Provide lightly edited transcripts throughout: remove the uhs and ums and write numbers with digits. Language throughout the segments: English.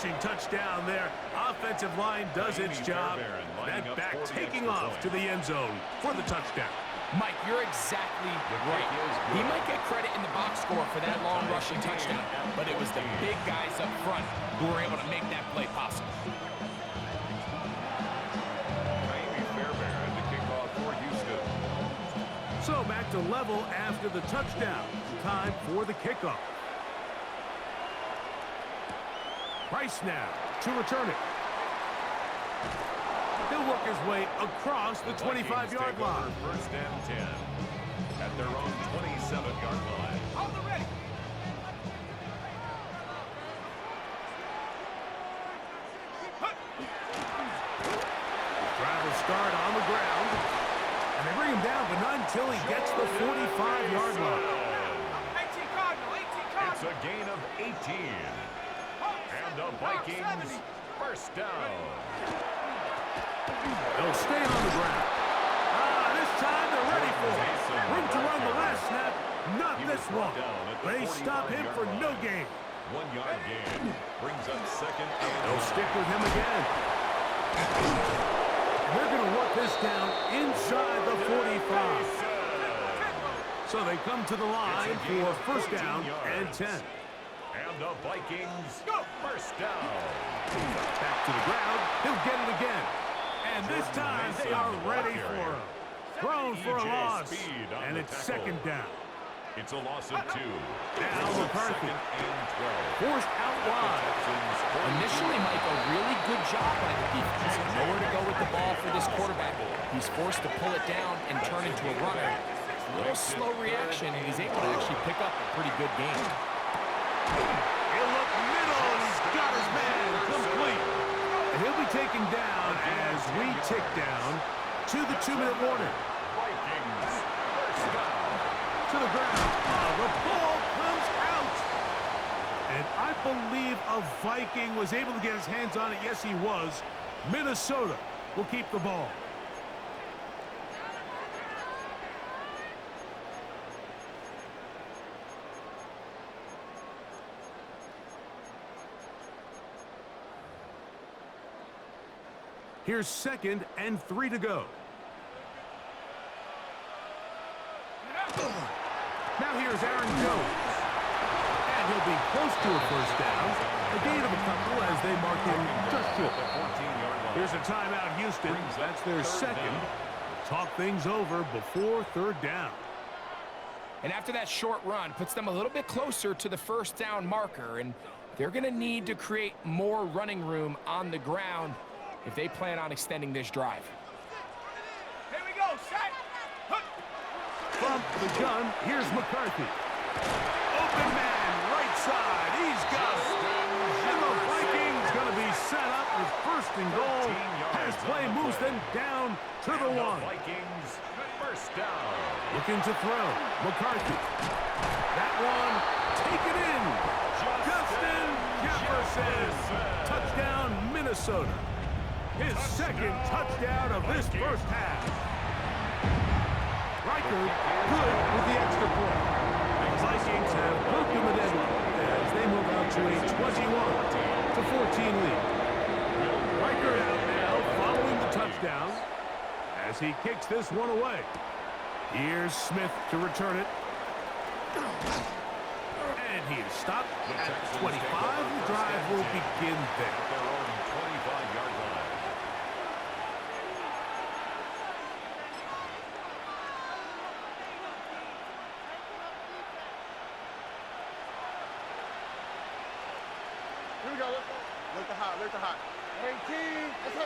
rushing touchdown there. Offensive line does its job. That back taking off to the end zone for the touchdown. Mike, you're exactly right. He might get credit in the box score for that long rushing touchdown, but it was the big guys up front who were able to make that play possible. So back to level after the touchdown. Time for the kickoff. Price now to return it. He'll work his way across the 25-yard line. First and 10 at their own 27-yard line. On the ready. Drive will start on the ground. And they bring him down, but not until he gets the 45-yard line. 18 Cardinal, 18 Cardinal. It's a gain of 18. And the Vikings first down. They'll stay on the ground. This time they're ready for it. Room to run the last snap. Not this one. They stop him for no gain. 1 yard gain brings up second and They'll stick with him again. They're going to work this down inside the 45. So they come to the line for first down and 10. And the Vikings first down. Back to the ground. He'll get it again. And this time they are ready for him. Thrown for a loss. And it's second down. It's a loss of 2. Now McCarthy. Forced out wide. Initially, Mike, a really good job by the defense. Nowhere to go with the ball for this quarterback. He's forced to pull it down and turn into a runner. A little slow reaction, and he's able to actually pick up a pretty good game. He'll look middle, and he's got his man complete. And he'll be taken down as we tick down to the 2-minute warning. Vikings first down. To the ground. The ball comes out. And I believe a Viking was able to get his hands on it. Yes, he was. Minnesota will keep the ball. Here's 2nd and 3 to go. Now here's Aaron Jones. And he'll be close to a first down. A gain of a couple as they mark him just short. Here's a timeout, Houston. That's their second. Talk things over before third down. And after that short run, puts them a little bit closer to the first down marker. And they're going to need to create more running room on the ground if they plan on extending this drive. Here we go, set. From the gun, here's McCarthy. Open man, right side. He's got it. And the Vikings going to be set up with first and goal as play moves them down to the 1. Vikings first down. Looking to throw. McCarthy. That one taken in. Justin Jefferson. Touchdown, Minnesota. His second touchdown of this first half. Riker good with the extra point. The Vikings have broken the deadlock as they move out to a 21-14 lead. Riker out now following the touchdown as he kicks this one away. Here's Smith to return it. And he is stopped at 25. The drive will begin there. Their own 25-yard line. Here we go. Look the hot. Look the hot. 18. Let's go.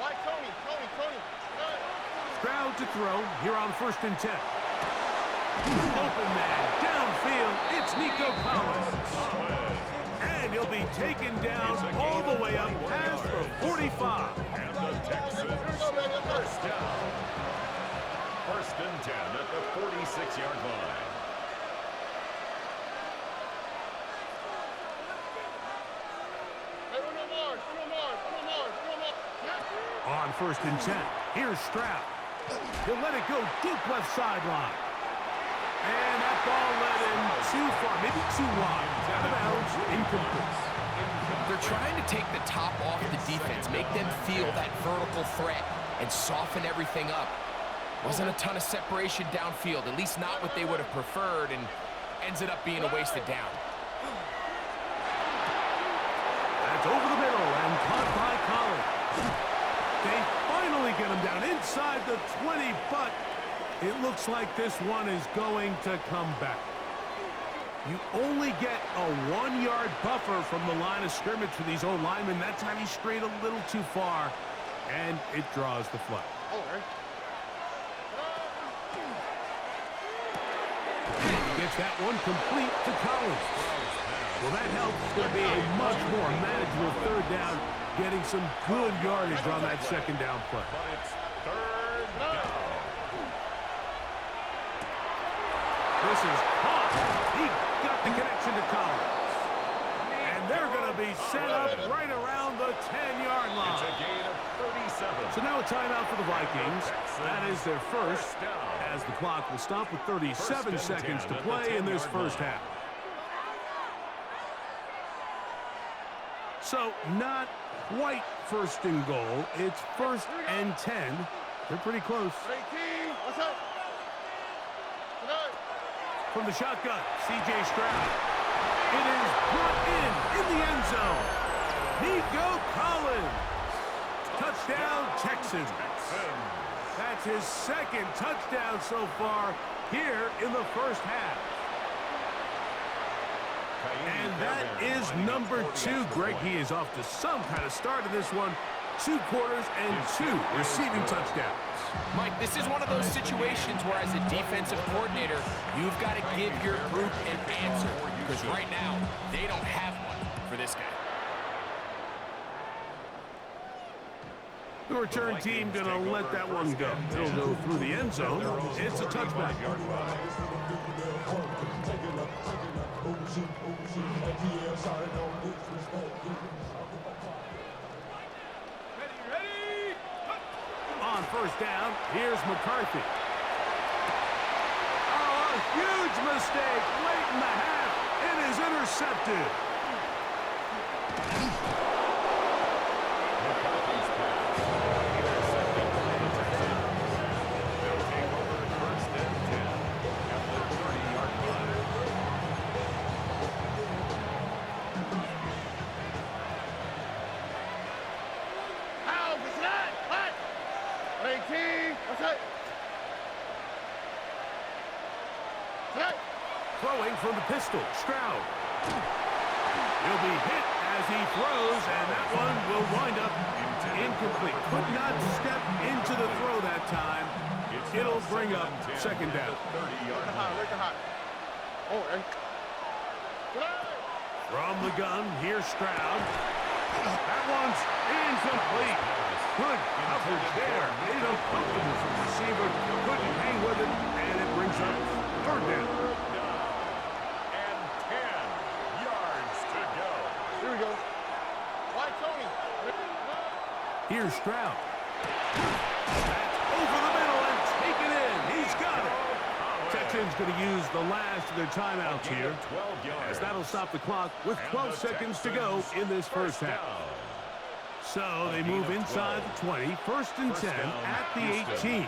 White Tony. Stroud to throw here on 1st and 10. Open man downfield. It's Nico Collins. And he'll be taken down all the way up past the 45. And the Texans first down. 1st and 10 at the 46-yard line. On 1st and 10, here's Stroud. He'll let it go deep left sideline. And that ball led him too far, maybe too wide. Out of bounds, incomplete. They're trying to take the top off the defense, make them feel that vertical threat, and soften everything up. Wasn't a ton of separation downfield, at least not what they would have preferred, and ends it up being a wasted down. That's over the middle and caught by Collins. They finally get him down inside the 20, but it looks like this one is going to come back. You only get a 1-yard buffer from the line of scrimmage for these old linemen. That time he strayed a little too far, and it draws the flag. He gets that one complete to Collins. Well, that helps. It's going to be a much more manageable third down, getting some good yardage on that second down play. But it's third down. This is caught. He got the connection to Collins. And they're going to be set up right around the 10-yard line. It's a gain of 37. So now a timeout for the Vikings. That is their first, as the clock will stop with 37 seconds to play in this first half. So not quite first and goal. It's 1st and 10. They're pretty close. What's up? From the shotgun, C.J. Stroud. It is brought in the end zone. Nico Collins. Touchdown, Texans. That's his second touchdown so far here in the first half. And that is number 2. Greg, he is off to some kind of start in this one. 2 quarters and 2 receiving touchdowns. Mike, this is one of those situations where as a defensive coordinator, you've got to give your group an answer. Because right now, they don't have one for this guy. The return team going to let that one go. It'll go through the end zone. It's a touchback. On first down, here's McCarthy. Oh, a huge mistake late in the half. It is intercepted. McCarthy's pass. Intercepted by the Texans. They'll take over 1st and 10 at the 30-yard line. How was that? What? 18. What's up? Throwing from the pistol, Stroud. He'll be hit as he throws, and that one will wind up incomplete. Could not step into the throw that time. It'll bring up second down. From the gun, here's Stroud. That one's incomplete. Good coverage there. Made it uncomfortable for the receiver. Couldn't hang with it, and it brings up third down. And 10 yards to go. Here we go. Why, Tony? Here's Stroud. That's over the middle and taken in. He's got it. Texans going to use the last of their timeouts here, as that'll stop the clock with 12 seconds to go in this first half. So they move inside the 20, 1st and 10 at the 18.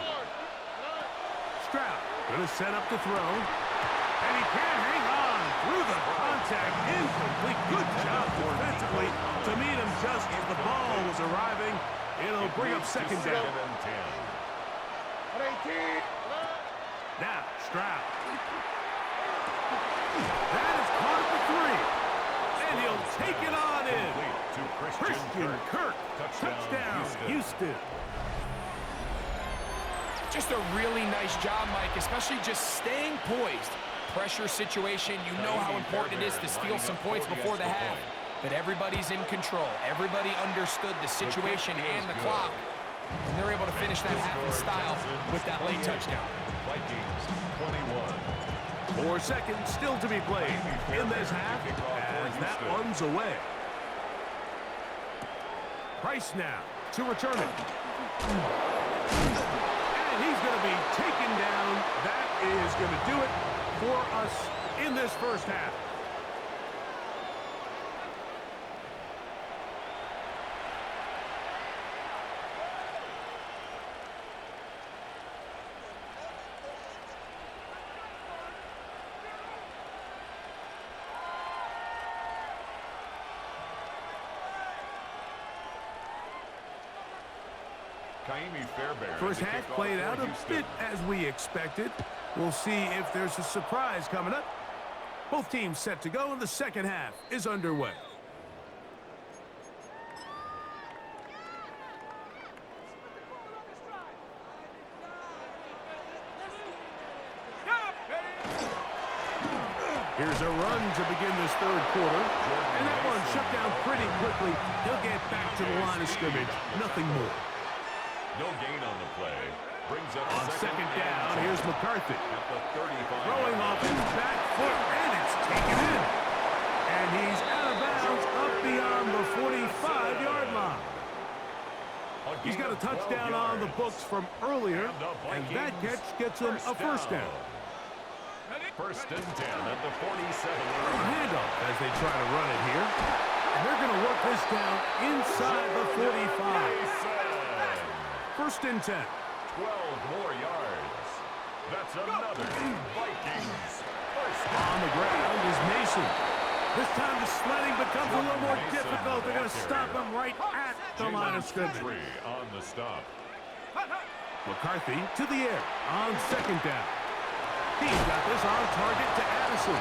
Stroud going to set up the throw, and he can't hang on through the contact. Incomplete. Good job defensively to meet him just as the ball was arriving. It'll bring up second down. Now, Stroud. That is caught at the 3. And he'll take it on in. Christian Kirk. Touchdown, Houston. Just a really nice job, Mike, especially just staying poised. Pressure situation, you know how important it is to steal some points before the half. But everybody's in control. Everybody understood the situation and the clock. And they're able to finish that half in style with that late touchdown. Vikings 21. 4 seconds still to be played in this half as that one's away. Price now to return it. And he's going to be taken down. That is going to do it. for us in this first half. First half played out a bit as we expected. We'll see if there's a surprise coming up. Both teams set to go, and the second half is underway. Here's a run to begin this third quarter. And that one shut down pretty quickly. He'll get back to the line of scrimmage. Nothing more. No gain on the play. Brings up On second down, here's McCarthy. At the 35. Throwing off his back foot, and it's taken in. And he's out of bounds up beyond the 45-yard line. He's got a touchdown on the books from earlier, and that catch gets him a first down. First and 10 at the 47. A handoff as they try to run it here. And they're going to work this down inside the 45. First and 10. 12 more yards. That's another Vikings. On the ground is Mason. This time the sledding becomes a little more difficult. They're going to stop him right at the line of scrimmage. On the stop. McCarthy to the air on second down. He's got this on target to Addison.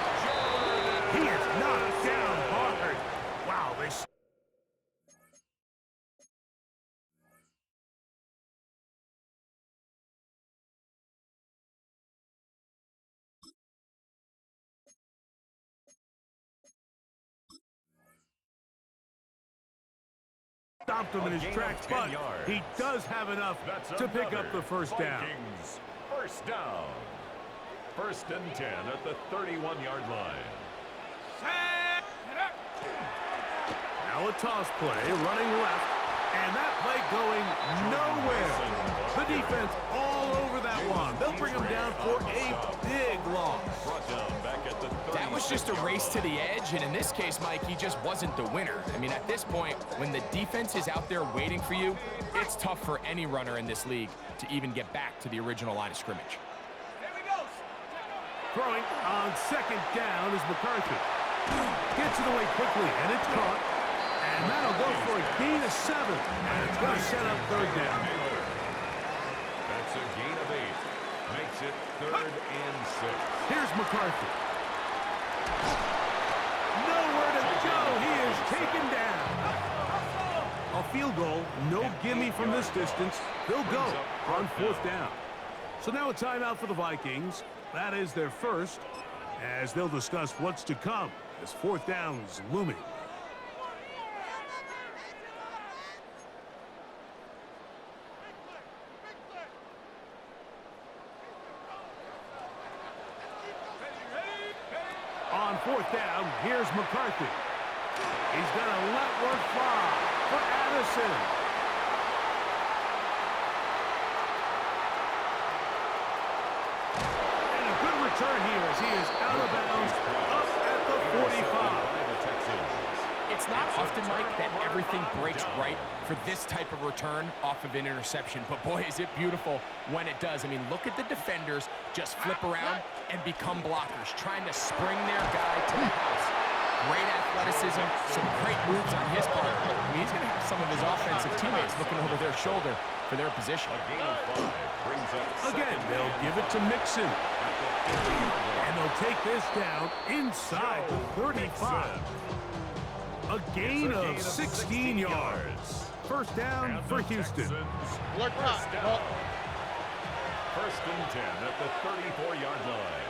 He is knocked down hard. Wow, they stopped him in his tracks, but he does have enough to pick up the first down. First down. First and 10 at the 31-yard line. Now a toss play, running left, and that play going nowhere. The defense all over that one. They'll bring him down for a big loss. That was just a race to the edge, and in this case, Mike, he just wasn't the winner. I mean, at this point, when the defense is out there waiting for you, it's tough for any runner in this league to even get back to the original line of scrimmage. Throwing on second down is McCarthy. Gets it away quickly, and it's caught. And that'll go for a gain of 7. And it's going to set up third down. That's a gain of 8. Makes it 3rd and 6. Here's McCarthy. Nowhere to go. He is taken down. A field goal, no gimme from this distance. They'll go on fourth down. So now a timeout for the Vikings. That is their first, as they'll discuss what's to come as fourth down is looming. On fourth down, here's McCarthy. He's going to let one fly for Addison. Turn here as he is out of bounds up at the 45. It's not often, Mike, that everything breaks right for this type of return off of an interception, but boy, is it beautiful when it does. I mean, look at the defenders just flip around and become blockers, trying to spring their guy to the house. Great athleticism, some great moves on his part. I mean, he's going to have some of his offensive teammates looking over their shoulder for their position. Again, they'll give it to Mixon. And they'll take this down inside the 35. A gain of 16 yards. First down for Houston. Look hot. First and 10 at the 34-yard line.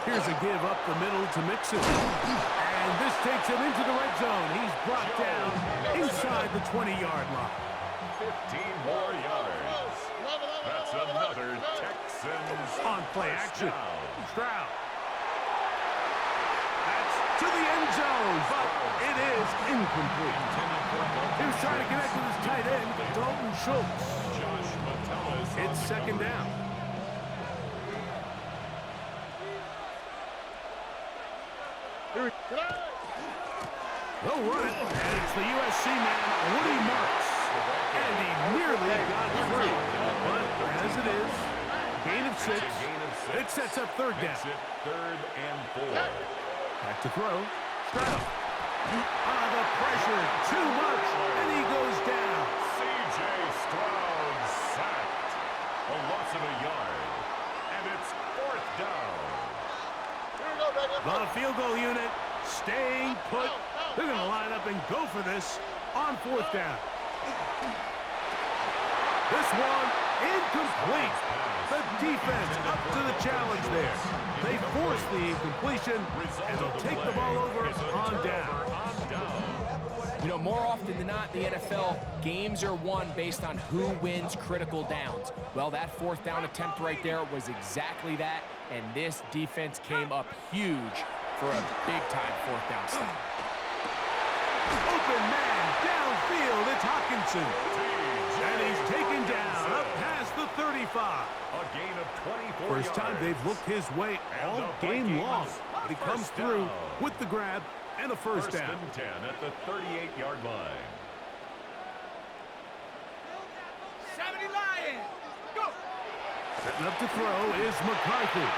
Here's a give up the middle to Mixon. And this takes him into the red zone. He's brought down inside the 20-yard line. 15 more yards. That's another Texans on play action. Stroud. That's to the end zone, but it is incomplete. He was trying to connect with his tight end, Dalton Schultz. It's second down. Here we go. They'll run it, and it's the USC man, Woody Marks. And he nearly got free. But as it is, gain of 6. It sets up third down. Third and 4. Back to throw. Stroud. The pressure, too much, and he goes down. C.J. Stroud sacked. A loss of a yard. And it's fourth down. Here we go, baby. The field goal unit staying put. They're going to line up and go for this on fourth down. This one incomplete. The defense up to the challenge there. They force the incompletion, and they'll take the ball over on down. You know, more often than not in the NFL, games are won based on who wins critical downs. Well, that fourth down attempt right there was exactly that, and this defense came up huge for a big-time fourth down stop. Open man downfield. It's Hawkinson. And he's taken down up past the 35. A gain of 24 First time they've looked his way all game long. But he comes through with the grab and a first down. And 10 at the 38-yard line. 70 Lions. Go. Setting up to throw is McCarthy.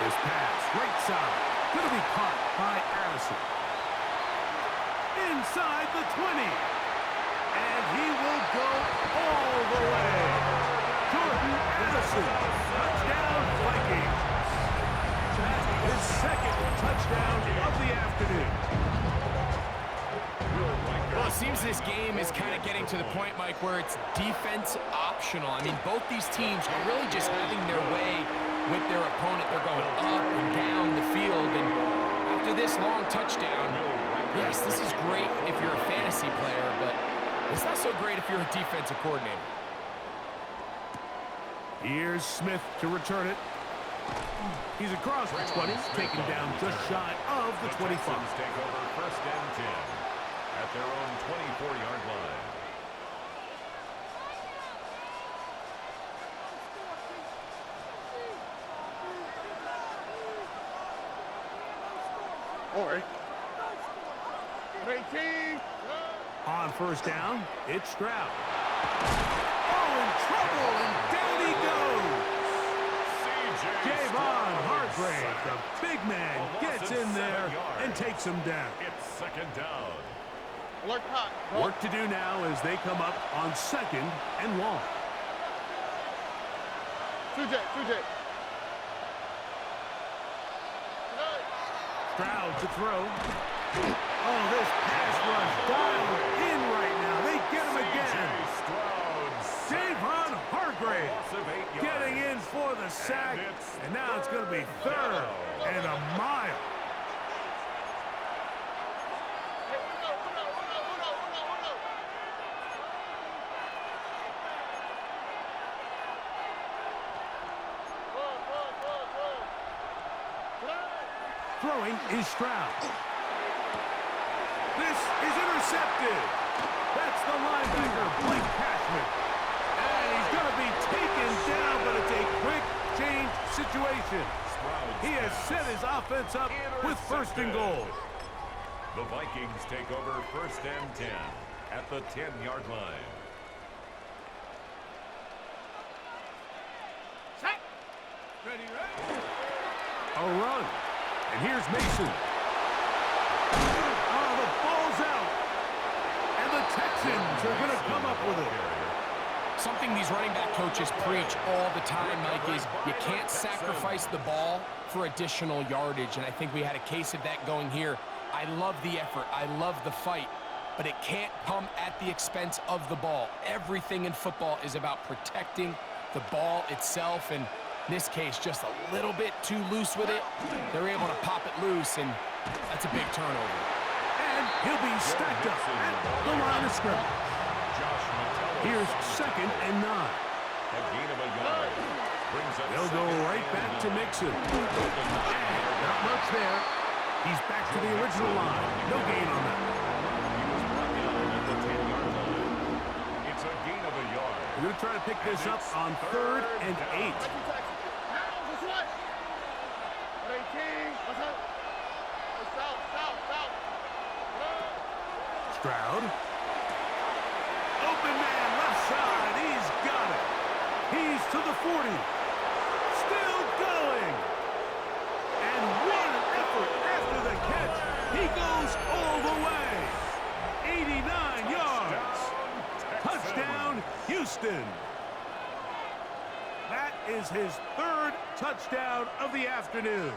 This pass, right side, going to be caught by Allison. Inside the 20. And he will go all the way. Jordan Addison, touchdown Vikings. That's his second touchdown of the afternoon. Well, it seems this game is kind of getting to the point, Mike, where it's defense optional. I mean, both these teams are really just having their way with their opponent. They're going up and down the field, and after this long touchdown, yes, this is great if you're a fantasy player, but it's not so great if you're a defensive coordinator. Here's Smith to return it. He's across the 20, taken down just shy of the 25. Texans take over first and 10 at their own 24-yard line. All right. 18. On first down, it's Stroud. Oh, in trouble, and down he goes. Javon Hargrave, the big man, gets in there and takes him down. It's second down. Alert hot. Work to do now as they come up on second and long. 2J. Stroud to throw. Oh, this pass rush dialed in right now. They get him again. Javon Hargrave getting in for the sack, and now it's going to be third and a mile. Throwing is Stroud. This is intercepted. That's the linebacker, Blake Cashman. And he's going to be taken down, but it's a quick change situation. He has set his offense up with first and goal. The Vikings take over first and 10 at the 10-yard line. Set. Ready. A run. And here's Mason. Oh, the ball's out. And the Texans are going to come up with it. Something these running back coaches preach all the time, Mike, is you can't sacrifice the ball for additional yardage, and I think we had a case of that going here. I love the effort. I love the fight, but it can't come at the expense of the ball. Everything in football is about protecting the ball itself, and in this case, just a little bit too loose with it. They're able to pop it loose, and that's a big turnover. And he'll be stacked up at the line of scrimmage. Here's second and 9. A gain of a yard. They'll go right back to Mixon. And not much there. He's back to the original line. No gain on that. He was brought down at the 10-yard line. It's a gain of a yard. We're going to try to pick this up on third and 8. Stroud. Open man, left side. He's got it. He's to the 40. Still going. And what an effort after the catch. He goes all the way. 89 yards. Touchdown, Houston. That is his third touchdown of the afternoon.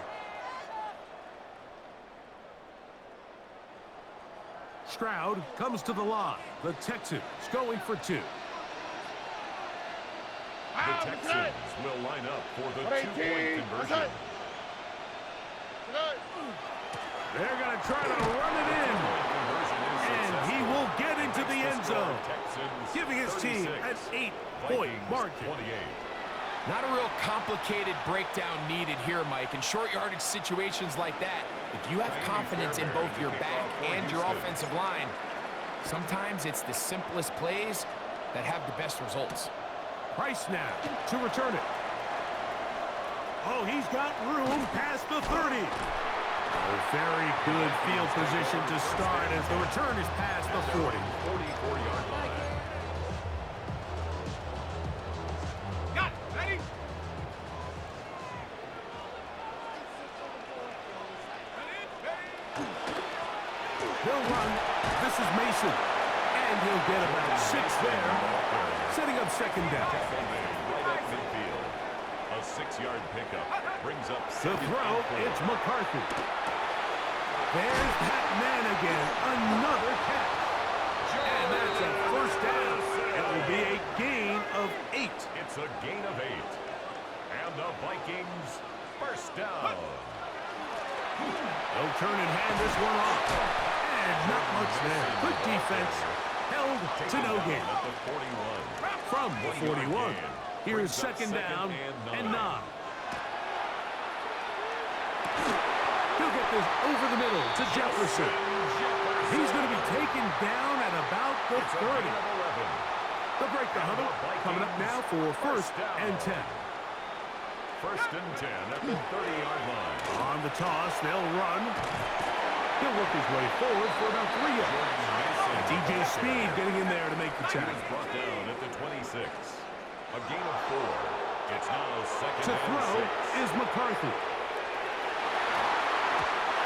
Stroud comes to the line. The Texans going for 2. The Texans will line up for the 2-point conversion. They're going to try to run it in. And he will get into the end zone, giving his team an 8-point margin. Not a real complicated breakdown needed here, Mike. In short yardage situations like that, if you have confidence in both your back and your offensive line, sometimes it's the simplest plays that have the best results. Price now to return it. Oh, he's got room past the 30. A very good field position to start as the return is past the 40. 44-yard line. He'll run. This is Mason. And he'll get about 6 there. Setting up second down. Right up midfield. A 6-yard pickup brings up The second throw, and 4. it's McCarthy. There's Pat Man again. Another catch. And that's a first down. It will be a gain of 8. It's a gain of 8. And the Vikings first down. They'll turn and hand this one off. And not much there. Good defense. Held to no gain. At the 41. From the 41. Here's second down and 9. He'll get this over the middle to Jefferson. He's going to be taken down at about the 30. They'll break the huddle. Coming up now for first and 10. First and 10 at the 30-yard line. On the toss, they'll run. He'll work his way forward for about 3 yards. DJ Speed getting in there to make the He tackle. was brought down at the 26. A gain of 4. It's now second To and throw 6. is McCarthy.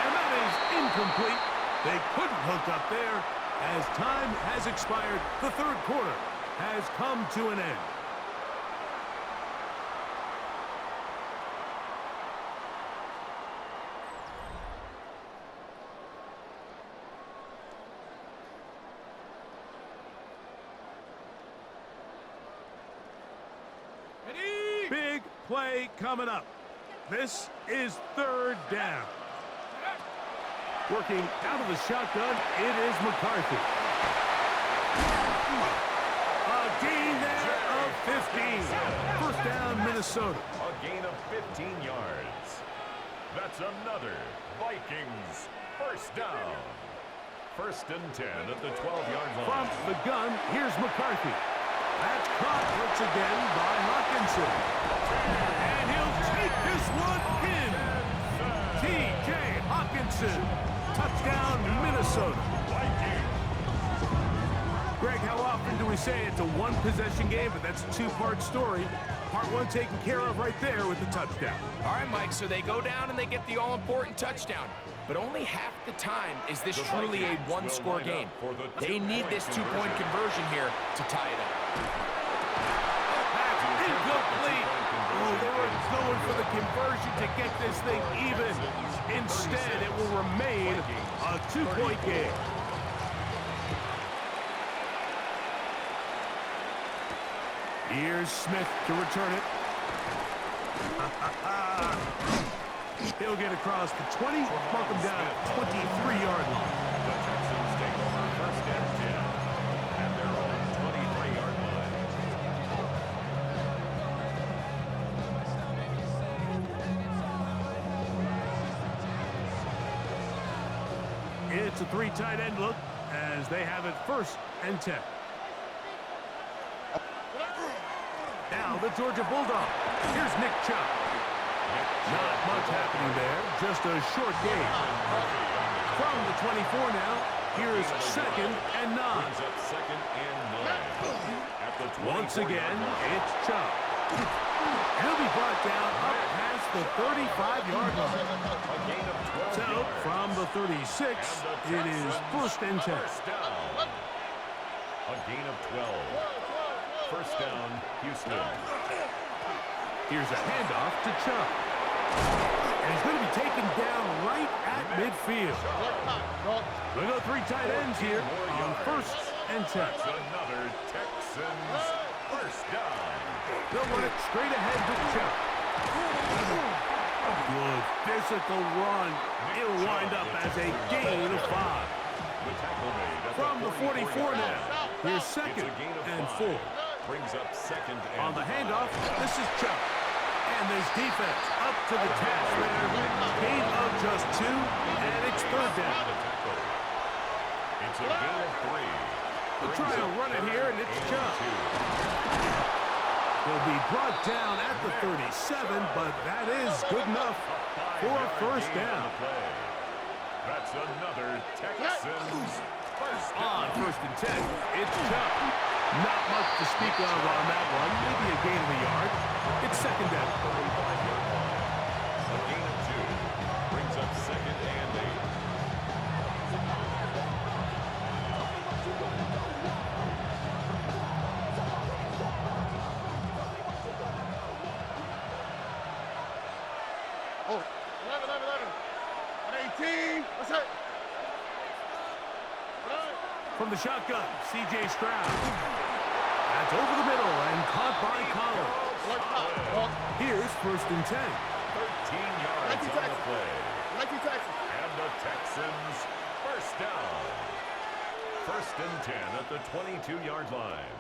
And that is incomplete. They couldn't hook up there as time has expired. The third quarter has come to an end. Big play coming up. This is third down. Working out of the shotgun, it is McCarthy. A gain there of 15. First down, Minnesota. A gain of 15 yards. That's another Vikings first down. First and 10 at the 12-yard line. From the gun, here's McCarthy. That's caught once again by Hawkinson. And he'll take this one in. T.J. Hawkinson. Touchdown, Minnesota. Greg, how often do we say it's a one-possession game, but that's a two-part story? Part one taken care of right there with the touchdown. All right, Mike, so they go down and they get the all-important touchdown. But only half the time is this truly a one-score game. They need this two-point conversion here to tie it up. That's incomplete. Oh, they were going for the conversion to get this thing even. Instead, it will remain a two-point game. Here's Smith to return it. He'll get across the 20, mark him down at 23-yard line. The Texans take over first and 10 at their own 23-yard line. It's a three tight end look as they have it first and 10. Now the Georgia Bulldog. Here's Nick Chubb. Not much happening there, just a short game. From the 24 now, Here is 2nd and 9. Brings up 2nd and 9. At the 24 Once again, yard line. it's Chubb. He'll be brought down up past the 35-yard line. A gain of 12 So, yards. from the 36, it is 1st and 10. First down. A gain of 12. First down, Houston. Here's a handoff to Chubb. And he's going to be taken down right at midfield. We go 3 tight ends here on 1st and 10. That's another Texans first down. They'll run it straight ahead to Chubb. Good physical run. It'll wind up as a gain of 5. The tackle made at From the 44 now. Here's It's 2nd a gain of and 5. 4. Brings up 2nd and On the handoff, this is Chubb. And this defense up to the task there. Gain of just 2, and it's 3rd down. It's a gain of 3. They'll try to run it here, and it's Chubb. He'll be brought down at the 37, but that is good enough for a 1st down. That's another Texans first On down. 1st and 10, it's Chubb. Not much to speak of on that one. Maybe a gain of a yard. It's 2nd down. A gain of 2. Brings up 2nd and 8. Oh, 11. 18. What's that? From the shotgun, C.J. Stroud. That's over the middle and caught by Collins. Here's 1st and 10. 13 yards on the play. And the Texans first down. 1st and 10 at the 22-yard line.